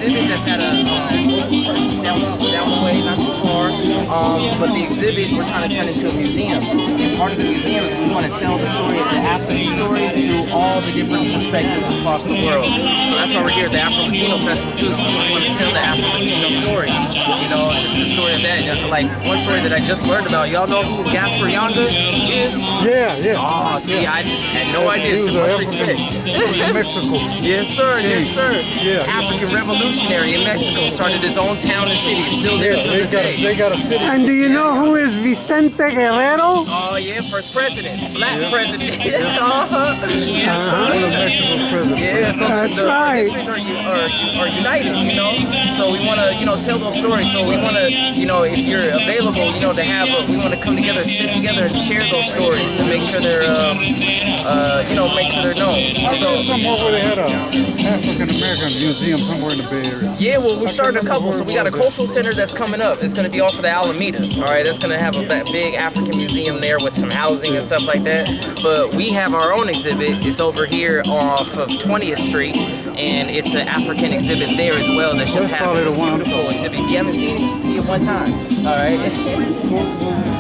exhibit that's at a local church down the way, not too far. But the exhibit we're trying to turn into a museum. And part of the museum is we want to tell the story of the African story through all the different perspectives across the world. So that's why we're here at the Afro Latino Festival too, because we want to tell the Afro Latino story. You know, just the story of that. Like one story that I just learned about. Y'all know who Gaspar Yanga is? Yeah. Oh, see, I just had no idea. So much respect. Mexico. Yes, sir. Yes, sir. Yeah. African revolutionary in Mexico, started his own town and city. Still there to this day. They got a city. And do you know who is Vicente Guerrero? Oh yeah, first president, black president. Yes, sir. Mexico president. Yeah, so That's the right. histories are united, you know. So we want to, tell those stories. So we want to, if you're available, to have, we want to come together, sit together, and share those stories and make sure they're, make sure they're known. So somewhere where they had a African American museum somewhere in the Bay Area. yeah, well, we started a couple. So we got a cultural center that's coming up. It's going to be off of the Alameda. All right, that's going to have a big African museum there with some housing and stuff like that. But we have our own exhibit. It's over here off of 20th Street, and it's an African exhibit there as well. That just has a beautiful exhibit. If you haven't seen it, you should see it one time. All right.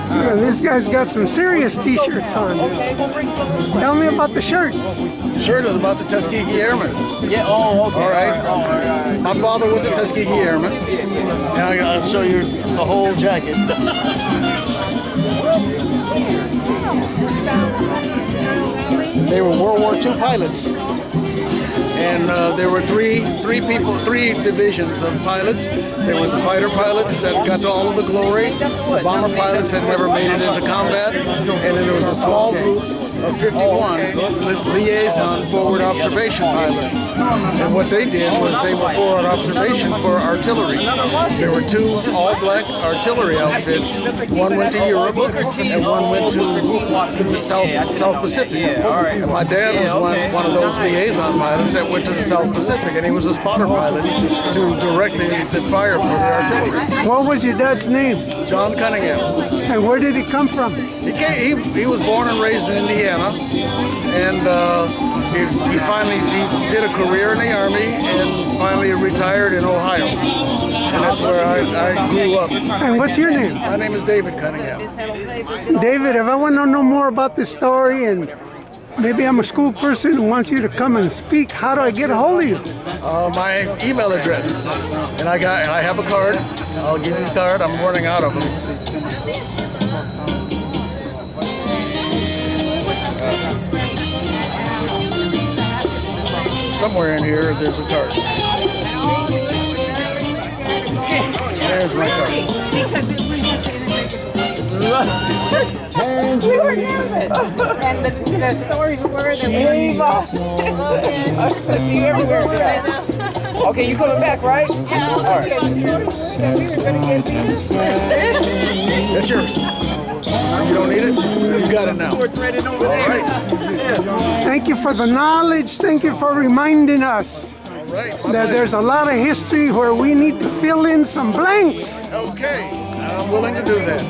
And this guy's got some serious t-shirts on. Tell me about the shirt. Shirt is about the Tuskegee Airmen. Yeah. Oh, okay. All right. My father was a Tuskegee Airman, and I'll show you the whole jacket. They were World War II pilots, and there were three divisions of pilots. There was the fighter pilots that got to all of the glory. The bomber pilots had never made it into combat, and then there was a small group of 51 liaison forward observation pilots. And what they did was they were forward observation for artillery. There were two all-black artillery outfits. One went to Europe and one went to the South Pacific. And my dad was one of those liaison pilots that went to the South Pacific, and he was a spotter pilot to direct the fire for the artillery. What was your dad's name? John Cunningham. And where did he come from? He was born and raised in Indiana, and he did a career in the Army and finally retired in Ohio. And that's where I grew up. And what's your name? My name is David Cunningham. David, if I want to know more about this story, and maybe I'm a school person who wants you to come and speak, how do I get a hold of you? My email address, and I have a card. I'll give you a card. I'm running out of them. Somewhere in here, there's a card. There's my card. We were nervous. And the stories were that we I see you everywhere. Okay, you coming back, right? Yeah. All right. We were going to get beat up. That's yours. You don't need it? You got it now. All right. Thank you for the knowledge. Thank you for reminding us All right. that there's a lot of history where we need to fill in some blanks. Okay. I'm willing to do that.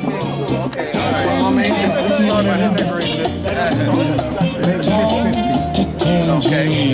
That's one of my main jobs. Okay.